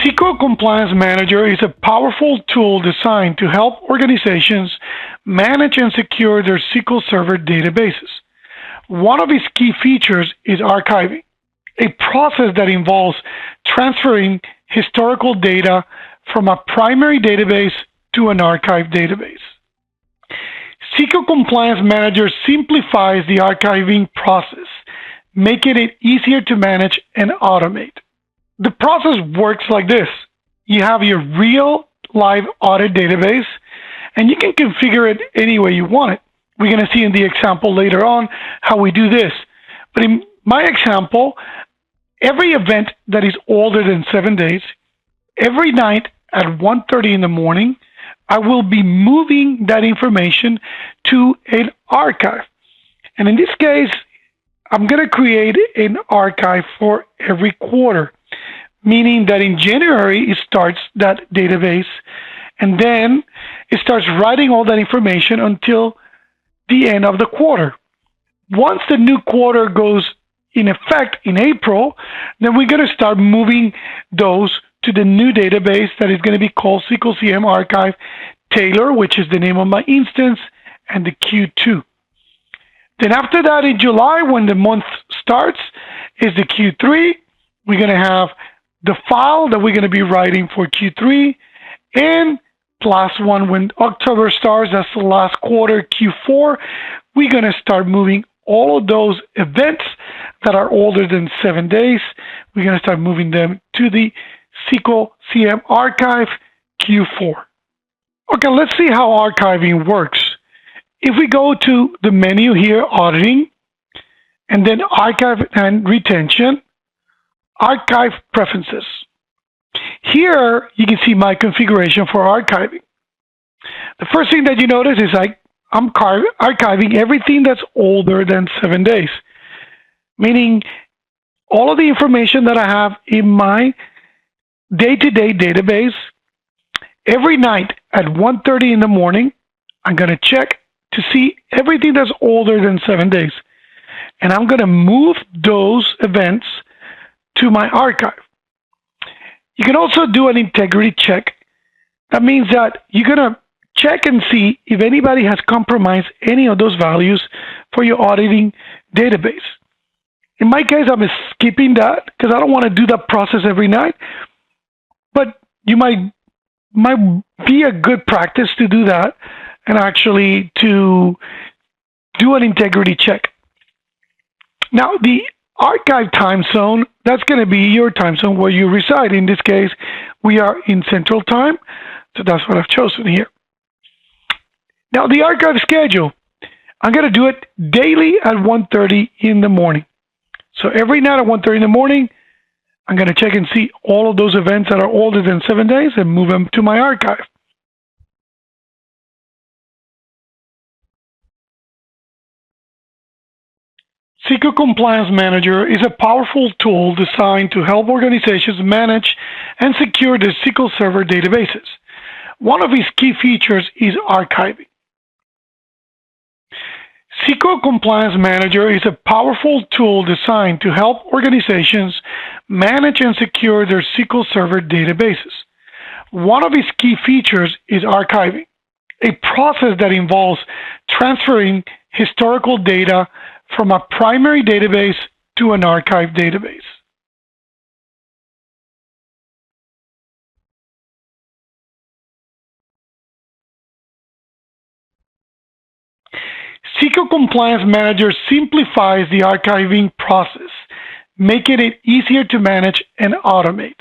SQL Compliance Manager is a powerful tool designed to help organizations manage and secure their SQL Server databases. One of its key features is archiving, a process that involves transferring historical data from a primary database to an archive database. SQL Compliance Manager simplifies the archiving process, making it easier to manage and automate. The process works like this. You have your real live audit database, and you can configure it any way you want it. We're going to see in the example later on how we do this. But in my example, every event that is older than 7 days, every night at 1:30 in the morning, I will be moving that information to an archive. And in this case, I'm going to create an archive for every quarter, meaning that in January, it starts that database, and then it starts writing all that information until the end of the quarter. Once the new quarter goes in effect in April, then we're going to start moving those to the new database that is going to be called SQL CM Archive Taylor, which is the name of my instance, and the Q2. Then after that, in July, when the month starts, is the Q3. We're going to have the file that we're going to be writing for Q3, and last one, when October starts, that's the last quarter, Q4, we're going to start moving all of those events that are older than 7 days. We're going to start moving them to the SQL CM Archive Q4. Okay, let's see how archiving works. If we go to the menu here, Auditing, and then Archive and Retention, Archive Preferences. Here, you can see my configuration for archiving. The first thing that you notice is I'm archiving everything that's older than 7 days, meaning all of the information that I have in my day-to-day database. Every night at 1:30 in the morning, I'm going to check to see everything that's older than 7 days. And I'm going to move those events to my archive. You can also do an integrity check. That means that you're going to check and see if anybody has compromised any of those values for your auditing database. In my case, I'm skipping that because I don't want to do that process every night. But you might be a good practice to do that and actually to do an integrity check. Now, the archive time zone, that's going to be your time zone where you reside. In this case, we are in Central Time, so that's what I've chosen here. Now, the archive schedule, I'm going to do it daily at 1:30 in the morning. So every night at 1:30 in the morning, I'm going to check and see all of those events that are older than 7 days and move them to my archive. SQL Compliance Manager is a powerful tool designed to help organizations manage and secure their SQL Server databases. One of its key features is archiving. SQL Compliance Manager is a powerful tool designed to help organizations manage and secure their SQL Server databases. One of its key features is archiving, a process that involves transferring historical data from a primary database to an archive database. SQL Compliance Manager simplifies the archiving process, making it easier to manage and automate.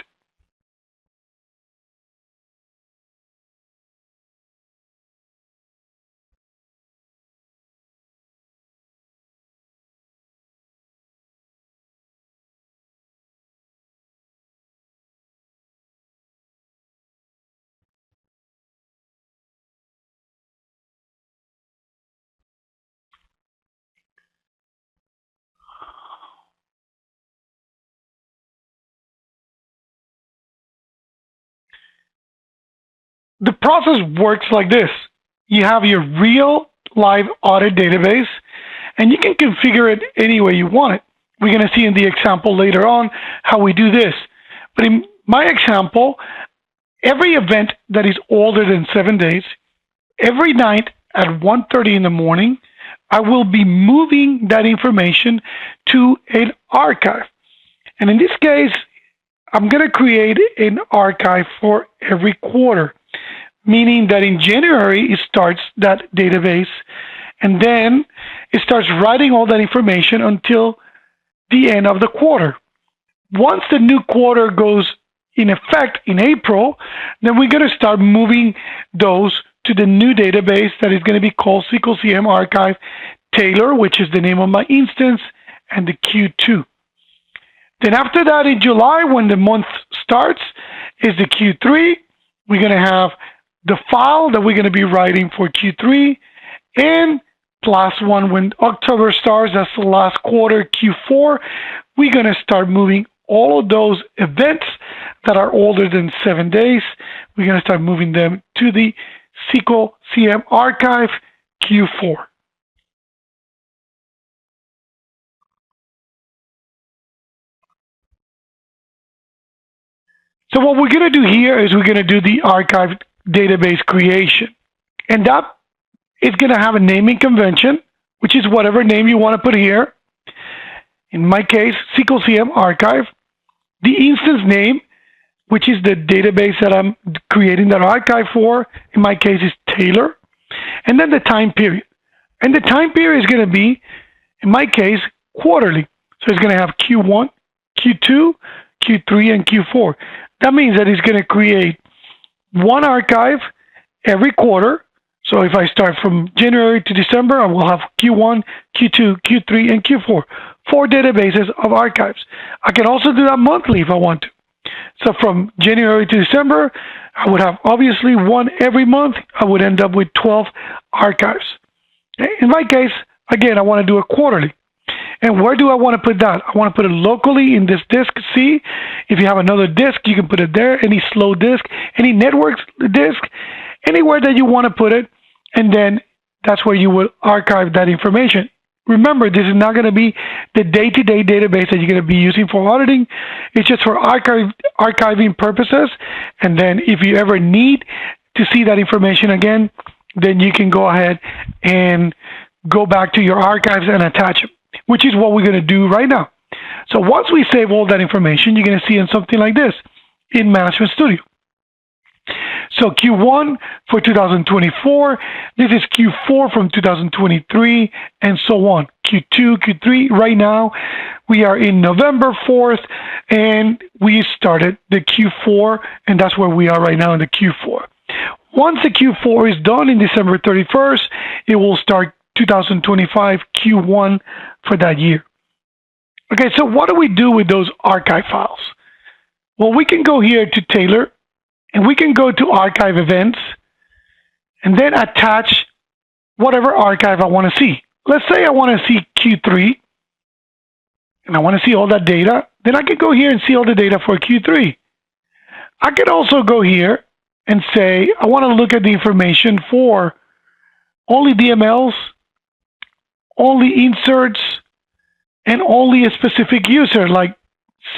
The process works like this. You have your real live audit database, and you can configure it any way you want it. We're going to see in the example later on how we do this. But in my example, every event that is older than 7 days, every night at 1:30 in the morning, I will be moving that information to an archive. And in this case, I'm going to create an archive for every quarter, meaning that in January, it starts that database, and then it starts writing all that information until the end of the quarter. Once the new quarter goes in effect in April, then we're going to start moving those to the new database that is going to be called SQL CM Archive Taylor, which is the name of my instance, and the Q2. Then after that, in July, when the month starts, is the Q3. We're going to have the file that we're going to be writing for Q3, and plus one, when October starts, that's the last quarter, Q4, we're going to start moving all of those events that are older than 7 days. We're going to start moving them to the SQL CM Archive Q4. So what we're going to do here is we're going to do the archive database creation. And that is going to have a naming convention, which is whatever name you want to put here. In my case, SQL CM Archive. The instance name, which is the database that I'm creating that archive for, in my case is Taylor. And then the time period. And the time period is going to be, in my case, quarterly. So it's going to have Q1, Q2, Q3, and Q4. That means that it's going to create one archive every quarter. So if I start from January to December, I will have Q1, Q2, Q3, and Q4. 4 databases of archives. I can also do that monthly if I want to. So from January to December, I would have obviously one every month. I would end up with 12 archives. In my case, again, I want to do it quarterly. And where do I want to put that? I want to put it locally in this disk C. If you have another disk, you can put it there. Any slow disk, any network disk, anywhere that you want to put it. And then that's where you will archive that information. Remember, this is not going to be the day-to-day database that you're going to be using for auditing. It's just for archiving purposes. And then if you ever need to see that information again, then you can go ahead and go back to your archives and attach them, which is what we're going to do right now. So once we save all that information, you're going to see in something like this in Management Studio. So Q1 for 2024, this is Q4 from 2023, and so on. Q2, Q3, right now, we are in November 4th, and we started the Q4, and that's where we are right now in the Q4. Once the Q4 is done in December 31st, it will start 2025 Q1 for that year. Okay, so what do we do with those archive files? Well, we can go here to Taylor, and we can go to Archive Events, and then attach whatever archive I want to see. Let's say I want to see Q3, and I want to see all that data. Then I can go here and see all the data for Q3. I can also go here and say, I want to look at the information for only DMLs, only inserts, and only a specific user like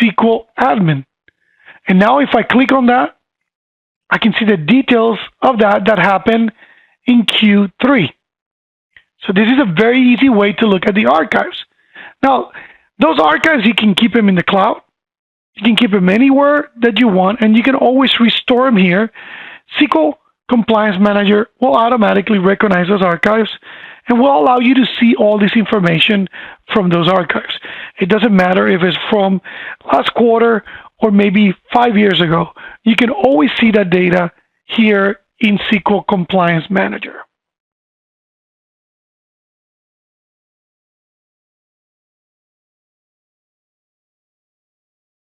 SQL admin. And now if I click on that, I can see the details of that happened in Q3. So this is a very easy way to look at the archives. Now, those archives, you can keep them in the cloud. You can keep them anywhere that you want, and you can always restore them here. SQL Compliance Manager will automatically recognize those archives and will allow you to see all this information from those archives. It doesn't matter if it's from last quarter or maybe 5 years ago. You can always see that data here in SQL Compliance Manager.